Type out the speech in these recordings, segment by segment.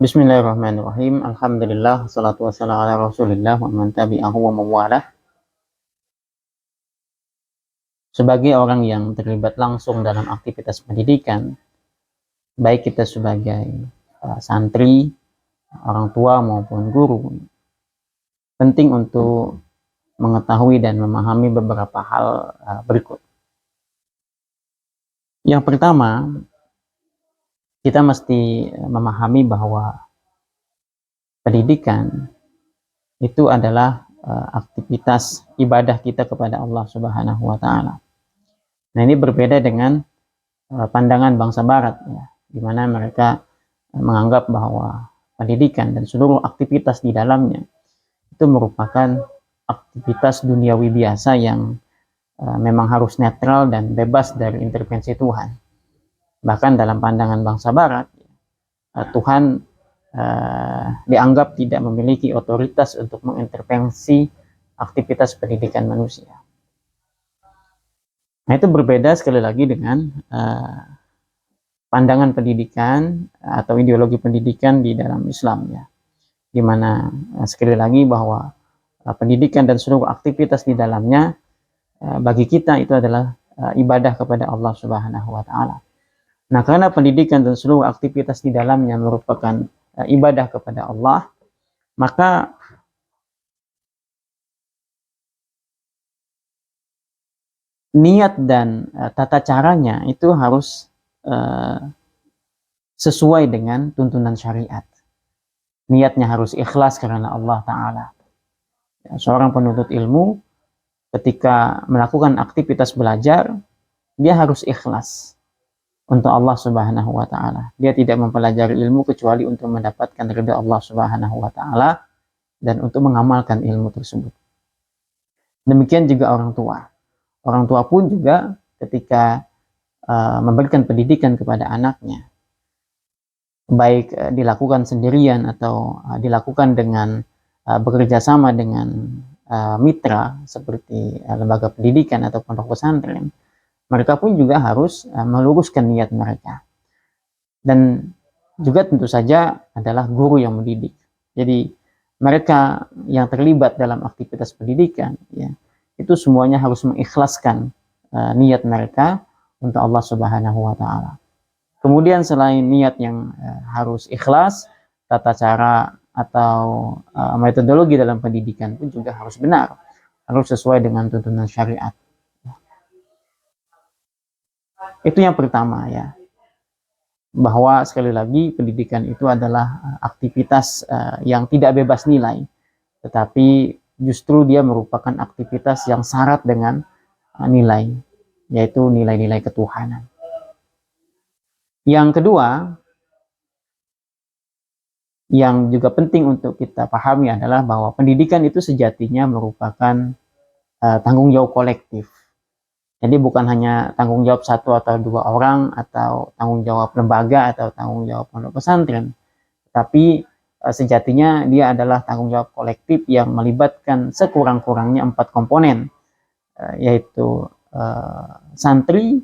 Bismillahirrahmanirrahim. Alhamdulillah, salatu wassalamu ala Rasulillah wa man tabi'ahu wa mawalah. Sebagai orang yang terlibat langsung dalam aktivitas pendidikan, baik kita sebagai santri, orang tua maupun guru, penting untuk mengetahui dan memahami beberapa hal berikut. Yang pertama, kita mesti memahami bahwa pendidikan itu adalah aktivitas ibadah kita kepada Allah Subhanahu wa taala. Nah, ini berbeda dengan pandangan bangsa barat ya, di mana mereka menganggap bahwa pendidikan dan seluruh aktivitas di dalamnya itu merupakan aktivitas duniawi biasa yang memang harus netral dan bebas dari intervensi Tuhan. Bahkan dalam pandangan bangsa barat, Tuhan dianggap tidak memiliki otoritas untuk mengintervensi aktivitas pendidikan manusia. Nah, itu berbeda sekali lagi dengan pandangan pendidikan atau ideologi pendidikan di dalam Islam ya, di mana sekali lagi bahwa pendidikan dan seluruh aktivitas di dalamnya bagi kita itu adalah ibadah kepada Allah Subhanahu wa taala. Nah, karena pendidikan dan seluruh aktivitas di dalamnya merupakan ibadah kepada Allah, maka niat dan tata caranya itu harus sesuai dengan tuntunan syariat. Niatnya harus ikhlas karena Allah Ta'ala. Seorang penuntut ilmu ketika melakukan aktivitas belajar, dia harus ikhlas untuk Allah Subhanahu wa taala. Dia tidak mempelajari ilmu kecuali untuk mendapatkan ridha Allah Subhanahu wa taala dan untuk mengamalkan ilmu tersebut. Demikian juga orang tua. Orang tua pun juga ketika memberikan pendidikan kepada anaknya, baik dilakukan sendirian atau dilakukan dengan bekerja sama dengan mitra seperti lembaga pendidikan atau pondok pesantren, mereka pun juga harus meluruskan niat mereka. Dan juga tentu saja adalah guru yang mendidik. Jadi mereka yang terlibat dalam aktivitas pendidikan ya, itu semuanya harus mengikhlaskan niat mereka untuk Allah Subhanahu wa taala. Kemudian selain niat yang harus ikhlas, tata cara atau metodologi dalam pendidikan pun juga harus benar, harus sesuai dengan tuntunan syariat. Itu yang pertama ya, bahwa sekali lagi pendidikan itu adalah aktivitas yang tidak bebas nilai, tetapi justru dia merupakan aktivitas yang syarat dengan nilai, yaitu nilai-nilai ketuhanan. Yang kedua, yang juga penting untuk kita pahami adalah bahwa pendidikan itu sejatinya merupakan tanggung jawab kolektif. Jadi bukan hanya tanggung jawab satu atau dua orang, atau tanggung jawab lembaga, atau tanggung jawab pondok pesantren. Tapi sejatinya dia adalah tanggung jawab kolektif yang melibatkan sekurang-kurangnya 4 komponen, yaitu santri,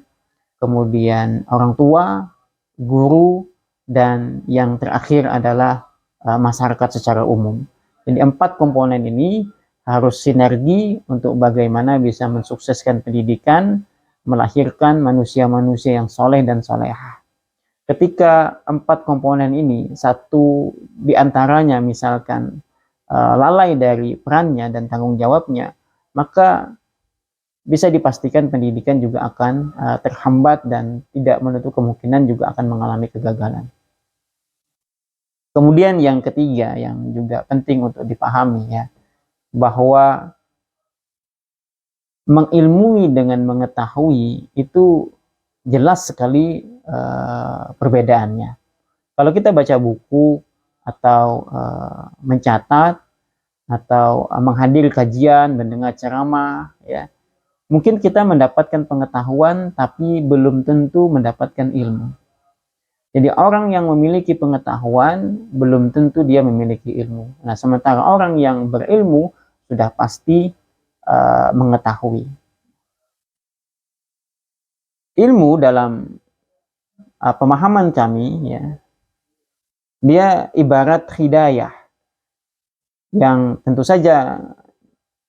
kemudian orang tua, guru, dan yang terakhir adalah masyarakat secara umum. Jadi 4 komponen ini harus sinergi untuk bagaimana bisa mensukseskan pendidikan, melahirkan manusia-manusia yang soleh dan solehah. Ketika 4 komponen ini, satu diantaranya misalkan lalai dari perannya dan tanggung jawabnya, maka bisa dipastikan pendidikan juga akan terhambat dan tidak menutup kemungkinan juga akan mengalami kegagalan. Kemudian yang ketiga yang juga penting untuk dipahami ya, bahwa mengilmui dengan mengetahui itu jelas sekali perbedaannya. Kalau kita baca buku atau mencatat atau menghadiri kajian, mendengar ceramah ya, mungkin kita mendapatkan pengetahuan tapi belum tentu mendapatkan ilmu. Jadi orang yang memiliki pengetahuan belum tentu dia memiliki ilmu. Nah, sementara orang yang berilmu sudah pasti mengetahui. Ilmu dalam pemahaman kami ya, Dia ibarat hidayah yang tentu saja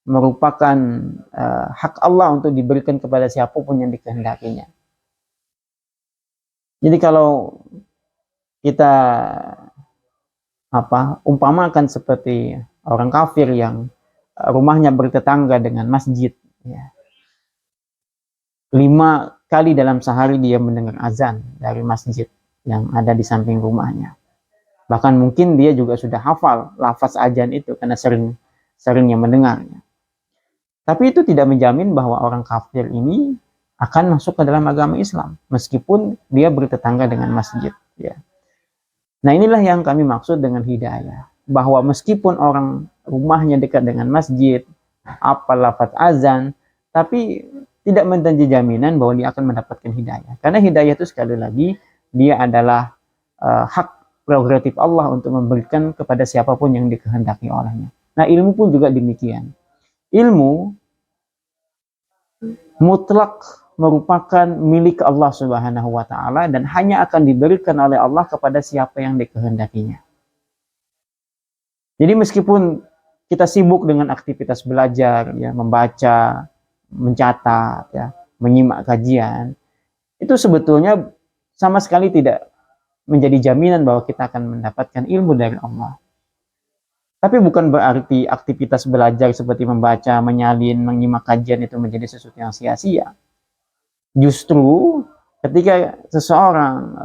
merupakan hak Allah untuk diberikan kepada siapapun yang dikehendakinya. Jadi kalau kita umpamakan seperti orang kafir yang rumahnya bertetangga dengan masjid, ya. 5 kali dalam sehari dia mendengar azan dari masjid yang ada di samping rumahnya. Bahkan mungkin dia juga sudah hafal lafaz azan itu karena seringnya mendengarnya. Tapi itu tidak menjamin bahwa orang kafir ini akan masuk ke dalam agama Islam meskipun dia bertetangga dengan masjid, ya. Nah, inilah yang kami maksud dengan hidayah, bahwa meskipun orang rumahnya dekat dengan masjid, apa lafaz azan, tapi tidak menjanji jaminan bahwa dia akan mendapatkan hidayah. Karena hidayah itu sekali lagi dia adalah hak prerogatif Allah untuk memberikan kepada siapapun yang dikehendaki olehnya. Nah, ilmu pun juga demikian. Ilmu mutlak merupakan milik Allah Subhanahu wa taala dan hanya akan diberikan oleh Allah kepada siapa yang dikehendakinya. Jadi meskipun kita sibuk dengan aktivitas belajar, ya, membaca, mencatat, ya, menyimak kajian, itu sebetulnya sama sekali tidak menjadi jaminan bahwa kita akan mendapatkan ilmu dari Allah. Tapi bukan berarti aktivitas belajar seperti membaca, menyalin, menyimak kajian itu menjadi sesuatu yang sia-sia. Justru ketika seseorang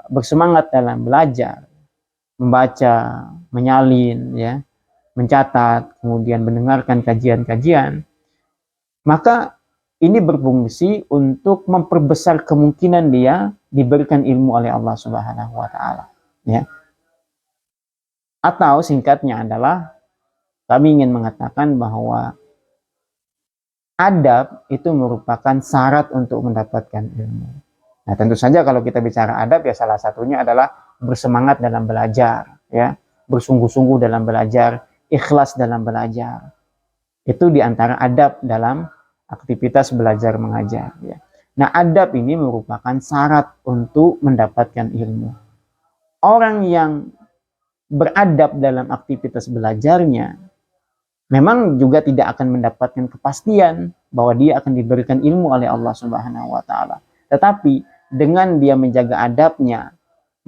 bersemangat dalam belajar, membaca, menyalin, ya, mencatat, kemudian mendengarkan kajian-kajian, maka ini berfungsi untuk memperbesar kemungkinan dia diberikan ilmu oleh Allah Subhanahu wa taala, ya. Atau singkatnya adalah kami ingin mengatakan bahwa adab itu merupakan syarat untuk mendapatkan ilmu. Nah, tentu saja kalau kita bicara adab, ya salah satunya adalah bersemangat dalam belajar, ya, bersungguh-sungguh dalam belajar, ikhlas dalam belajar. Itu diantara adab dalam aktivitas belajar mengajar, ya. Nah, adab ini merupakan syarat untuk mendapatkan ilmu. Orang yang beradab dalam aktivitas belajarnya memang juga tidak akan mendapatkan kepastian bahwa dia akan diberikan ilmu oleh Allah Subhanahu wa taala. Tetapi dengan dia menjaga adabnya,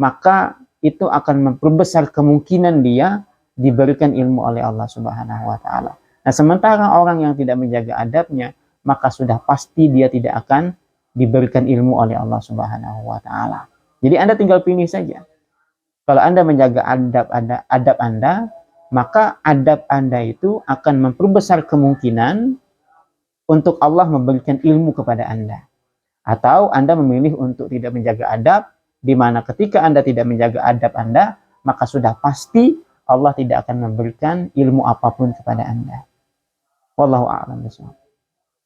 maka itu akan memperbesar kemungkinan dia diberikan ilmu oleh Allah Subhanahu wa taala. Nah, sementara orang yang tidak menjaga adabnya, maka sudah pasti dia tidak akan diberikan ilmu oleh Allah Subhanahu wa taala. Jadi Anda tinggal pilih saja. Kalau Anda menjaga adab Anda, maka adab Anda itu akan memperbesar kemungkinan untuk Allah memberikan ilmu kepada Anda. Atau Anda memilih untuk tidak menjaga adab, di mana ketika Anda tidak menjaga adab Anda, maka sudah pasti Allah tidak akan memberikan ilmu apapun kepada Anda. Wallahu a'lam bishawab.